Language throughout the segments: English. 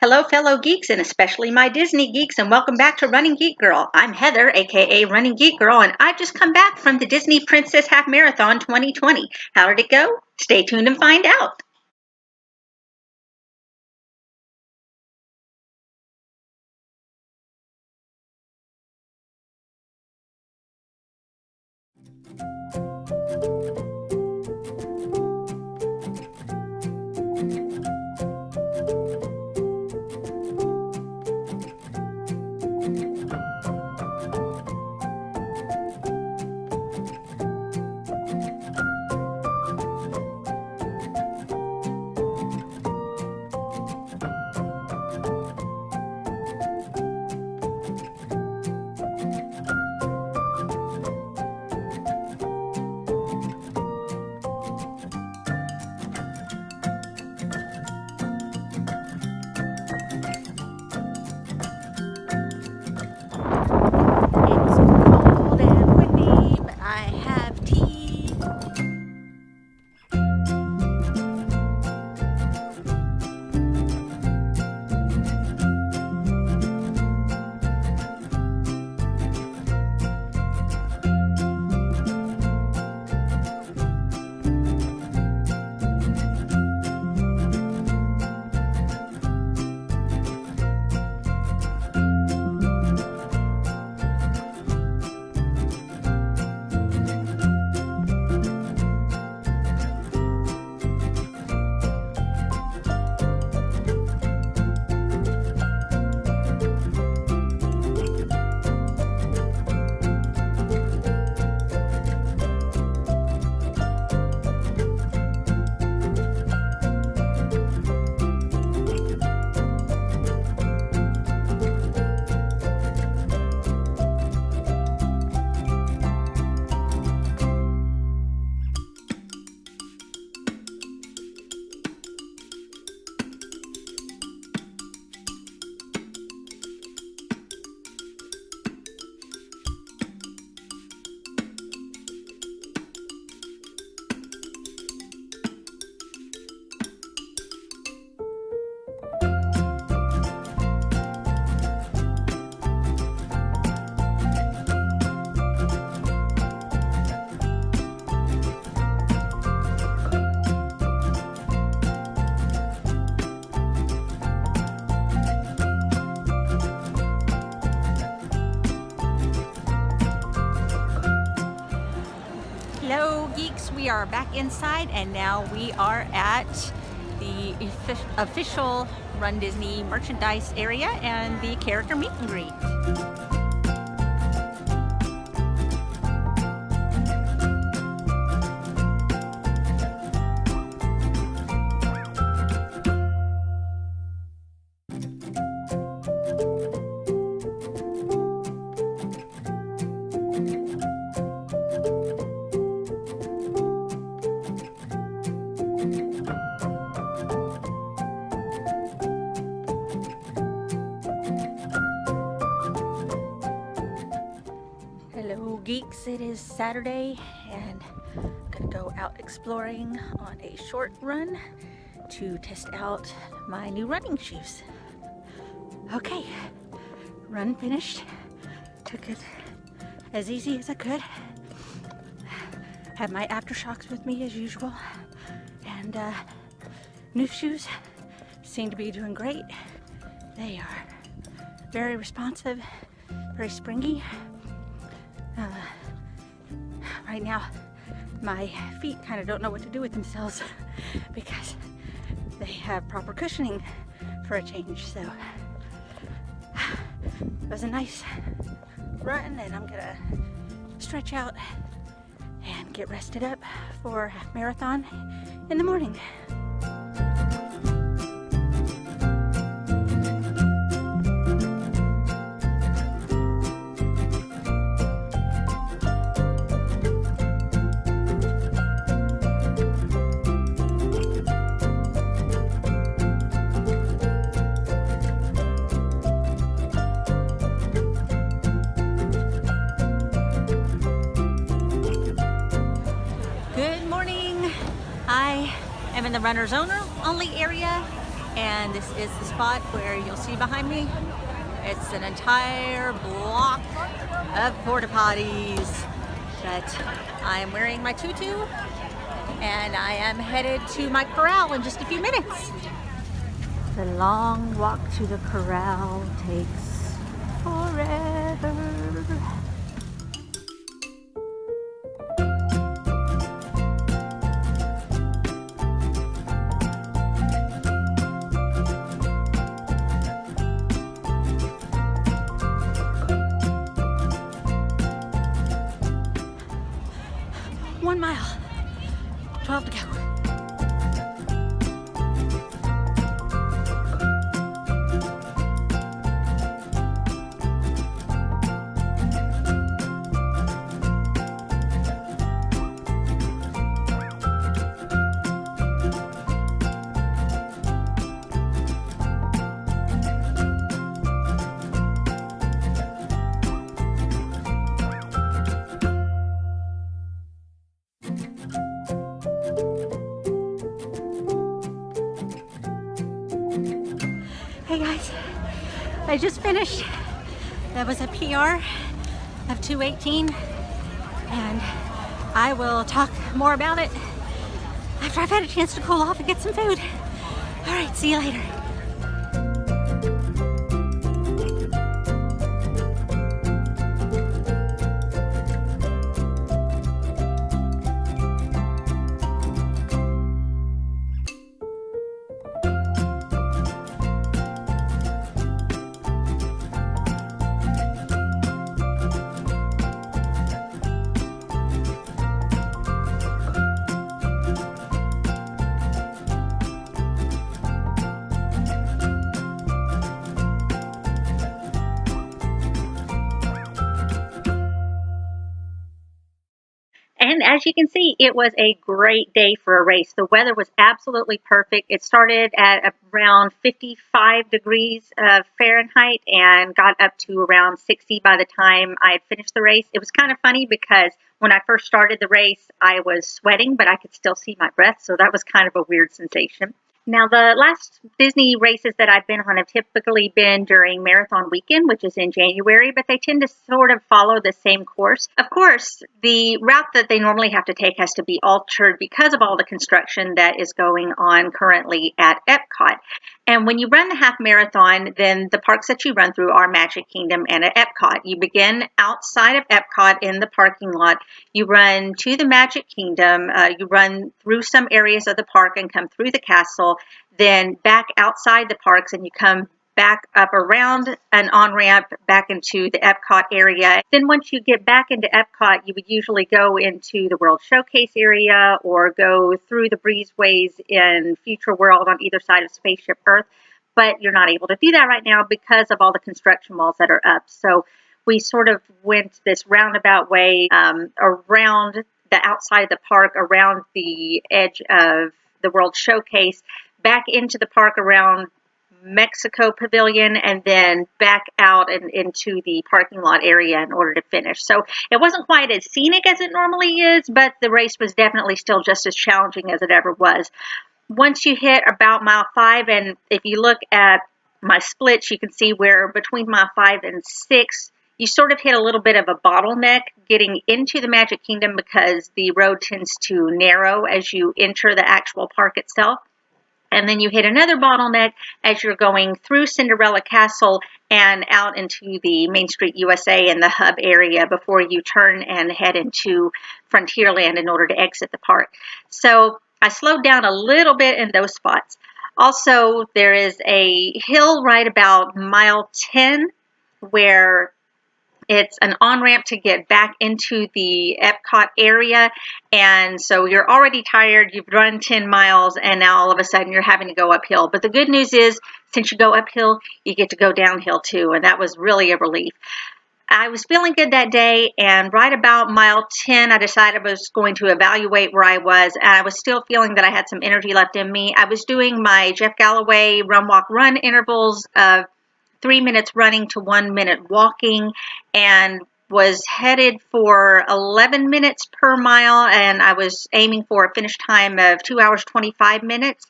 Hello, fellow geeks, and especially my Disney geeks, and welcome back to Running Geek Girl. I'm Heather, aka Running Geek Girl, and I've just come back from the Disney Princess Half Marathon 2020. How did it go? Stay tuned and find out. It's cold and windy, but I have tea. Hello, geeks. We are back inside, and now we are at the official Run Disney merchandise area and the character meet and greet. Hello, geeks. It is Saturday, and I'm gonna go out exploring on a short run to test out my new running shoes. Okay, run finished. Took it as easy as I could. Had my aftershocks with me as usual, and new shoes seem to be doing great. They are very responsive, very springy. Right now, my feet kind of don't know what to do with themselves because they have proper cushioning for a change. So it was a nice run, and I'm gonna stretch out and get rested up for half marathon in the morning. I am in the runners only area, And this is the spot where you'll see behind me. It's an entire block of porta potties. But I am wearing my tutu and I am headed to my corral in just a few minutes. The long walk to the corral takes forever. One mile, 12 to go. Hey guys, I just finished. That was a PR of 2:18, and I will talk more about it after I've had a chance to cool off and get some food. All right, see you later. And as you can see, it was a great day for a race. The weather was absolutely perfect. It started at around 55 degrees Fahrenheit and got up to around 60 by the time I had finished the race. It was kind of funny because when I first started the race, I was sweating, but I could still see my breath. So that was kind of a weird sensation. Now, the last Disney races that I've been on have typically been during marathon weekend, which is in January, but they tend to sort of follow the same course. Of course, the route that they normally have to take has to be altered because of all the construction that is going on currently at Epcot. And when you run the half marathon, then the parks that you run through are Magic Kingdom and at Epcot. You begin outside of Epcot in the parking lot. You run to the Magic Kingdom. You run through some areas of the park and come through the castle, then back outside the parks, and you come back up around an on-ramp back into the Epcot area. Then once you get back into Epcot, you would usually go into the World Showcase area or go through the breezeways in Future World on either side of Spaceship Earth. But you're not able to do that right now because of all the construction walls that are up. So we sort of went this roundabout way around the outside of the park, around the edge of the World Showcase, back into the park around Mexico Pavilion, and then back out and into the parking lot area in order to finish. So it wasn't quite as scenic as it normally is, but the race was definitely still just as challenging as it ever was. Once you hit about mile 5, and if you look at my splits, you can see where between mile 5 and 6, you sort of hit a little bit of a bottleneck getting into the Magic Kingdom because the road tends to narrow as you enter the actual park itself. And then you hit another bottleneck as you're going through Cinderella Castle and out into the Main Street USA and the hub area before you turn and head into Frontierland in order to exit the park. So I slowed down a little bit in those spots. Also, there is a hill right about mile 10 where it's an on-ramp to get back into the Epcot area, and so you're already tired, you've run 10 miles, and now all of a sudden you're having to go uphill. But the good news is, since you go uphill, you get to go downhill too, and that was really a relief. I was feeling good that day, and right about mile 10, I decided I was going to evaluate where I was, and I was still feeling that I had some energy left in me. I was doing my Jeff Galloway run, walk, run intervals of 3 minutes running to 1 minute walking, and was headed for 11 minutes per mile, and I was aiming for a finish time of 2 hours 25 minutes.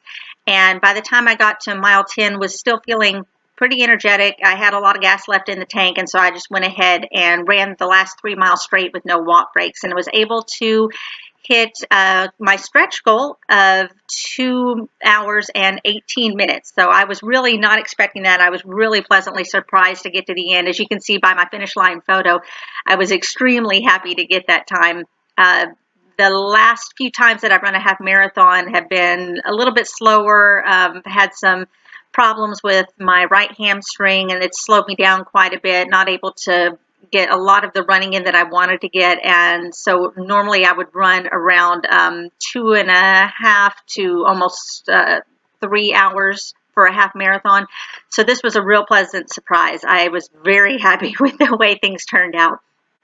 and by the time I got to mile 10 was still feeling pretty energetic. I had a lot of gas left in the tank, and so I just went ahead and ran the last 3 miles straight with no walk breaks, and was able to hit my stretch goal of 2 hours and 18 minutes. So I was really not expecting that. I was really pleasantly surprised to get to the end. As you can see by my finish line photo, I was extremely happy to get that time. The last few times that I've run a half marathon have been a little bit slower. Had some problems with my right hamstring, and it's slowed me down quite a bit, not able to get a lot of the running in that I wanted to get. And so normally I would run around 2.5 to almost 3 hours for a half marathon. So this was a real pleasant surprise. I was very happy with the way things turned out.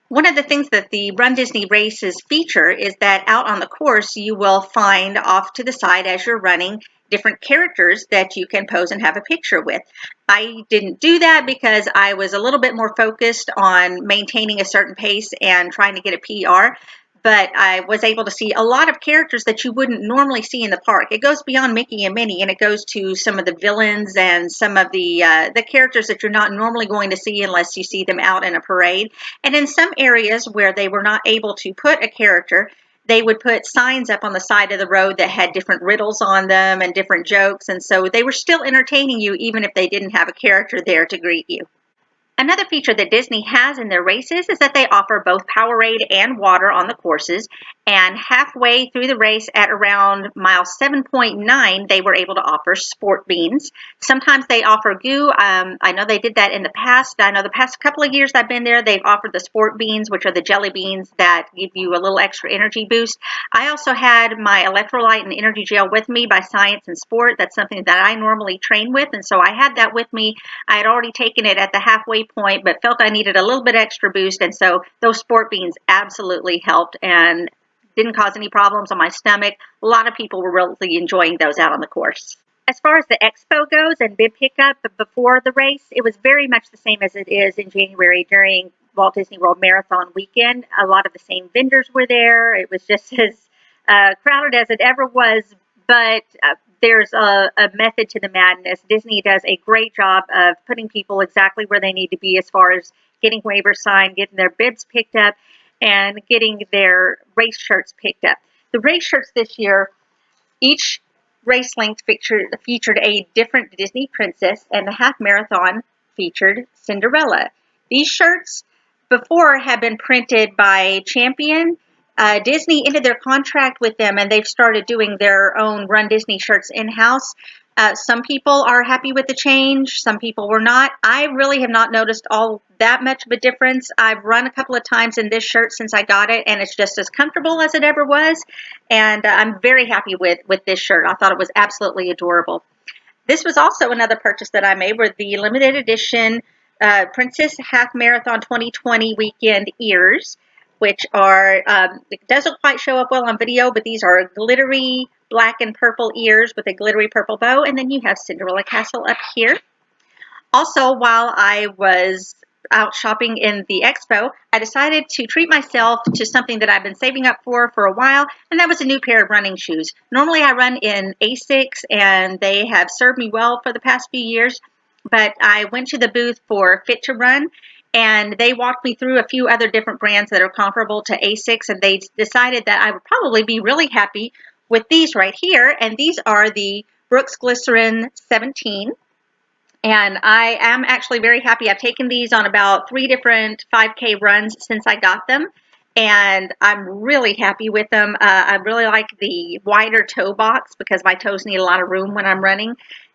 One of the things that the Run Disney races feature is that out on the course you will find off to the side as you're running different characters that you can pose and have a picture with. I didn't do that because I was a little bit more focused on maintaining a certain pace and trying to get a PR. But I was able to see a lot of characters that you wouldn't normally see in the park. It goes beyond Mickey and Minnie, and it goes to some of the villains and some of the characters that you're not normally going to see unless you see them out in a parade. And in some areas where they were not able to put a character, they would put signs up on the side of the road that had different riddles on them and different jokes. And so they were still entertaining you even if they didn't have a character there to greet you. Another feature that Disney has in their races is that they offer both Powerade and water on the courses, and halfway through the race at around mile 7.9, they were able to offer sport beans. Sometimes they offer goo. I know they did that in the past. I know the past couple of years I've been there, they've offered the sport beans, which are the jelly beans that give you a little extra energy boost. I also had my electrolyte and energy gel with me by Science and Sport. That's something that I normally train with, and so I had that with me. I had already taken it at the halfway point, but felt I needed a little bit extra boost, and so those sport beans absolutely helped and didn't cause any problems on my stomach. A lot of people were really enjoying those out on the course. As far as the expo goes and bib pickup before the race, it was very much the same as it is in January during Walt Disney World Marathon weekend. A lot of the same vendors were there. It was just as crowded as it ever was, but there's a method to the madness. Disney does a great job of putting people exactly where they need to be as far as getting waivers signed, getting their bibs picked up, and getting their race shirts picked up. The race shirts this year, each race length featured a different Disney princess, and the half marathon featured Cinderella. These shirts before had been printed by Champion. Disney ended their contract with them, and they've started doing their own Run Disney shirts in-house. Some people are happy with the change. Some people were not. I really have not noticed all that much of a difference. I've run a couple of times in this shirt since I got it, and it's just as comfortable as it ever was. And I'm very happy with this shirt. I thought it was absolutely adorable. This was also another purchase that I made, were the limited edition Princess Half Marathon 2020 weekend ears, which are, it doesn't quite show up well on video, but these are glittery black and purple ears with a glittery purple bow, and then you have Cinderella Castle up here. Also, while I was out shopping in the Expo, I decided to treat myself to something that I've been saving up for a while, and that was a new pair of running shoes. Normally I run in Asics, and they have served me well for the past few years, but I went to the booth for Fit to Run, and they walked me through a few other different brands that are comparable to Asics, and they decided that I would probably be really happy with these right here, and these are the Brooks Glycerin 17. And I am actually very happy. I've taken these on about 3 different 5K runs since I got them, and I'm really happy with them. I really like the wider toe box because my toes need a lot of room when I'm running,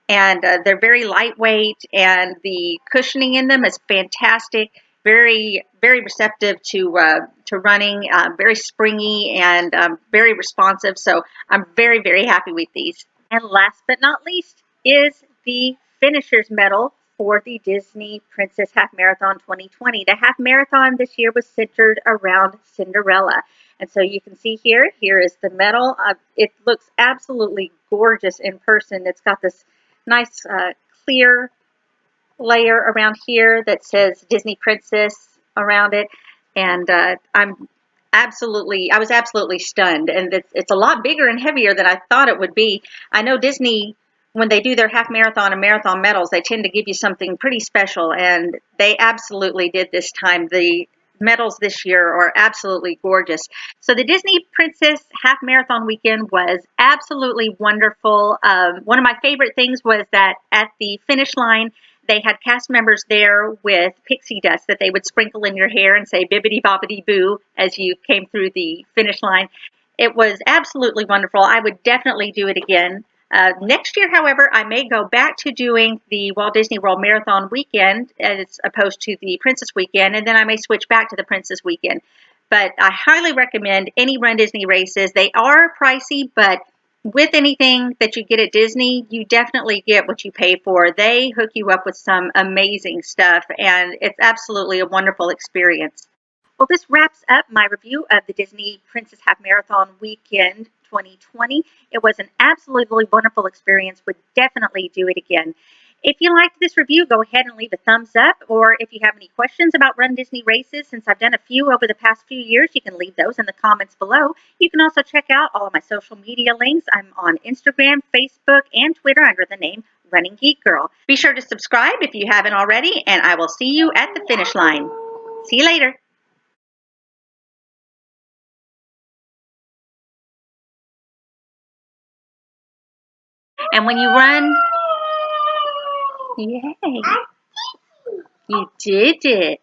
and they're very lightweight, and the cushioning in them is fantastic. Very, very receptive to running, very springy and very responsive. So I'm very, very happy with these. And last but not least is the Finisher's Medal for the Disney Princess Half Marathon 2020. The half marathon this year was centered around Cinderella. And so you can see here is the medal. It looks absolutely gorgeous in person. It's got this nice clear layer around here that says Disney Princess around it. And I was absolutely stunned. And it's a lot bigger and heavier than I thought it would be. I know Disney when they do their half marathon and marathon medals, they tend to give you something pretty special, and they absolutely did this time. The medals this year are absolutely gorgeous. So the Disney Princess Half Marathon weekend was absolutely wonderful. One of my favorite things was that at the finish line, they had cast members there with pixie dust that they would sprinkle in your hair and say bibbidi bobbidi boo as you came through the finish line. It was absolutely wonderful. I would definitely do it again. Next year, however, I may go back to doing the Walt Disney World Marathon weekend as opposed to the Princess weekend, and then I may switch back to the Princess weekend. But I highly recommend any Run Disney races. They are pricey, but with anything that you get at Disney, you definitely get what you pay for. They hook you up with some amazing stuff, and it's absolutely a wonderful experience. Well, this wraps up my review of the Disney Princess Half Marathon Weekend 2020. It was an absolutely wonderful experience. Would definitely do it again. If you liked this review, go ahead and leave a thumbs up. Or if you have any questions about Run Disney races, since I've done a few over the past few years, you can leave those in the comments below. You can also check out all of my social media links. I'm on Instagram, Facebook, and Twitter under the name Running Geek Girl. Be sure to subscribe if you haven't already, and I will see you at the finish line. See you later. And when you run, yay, you did it.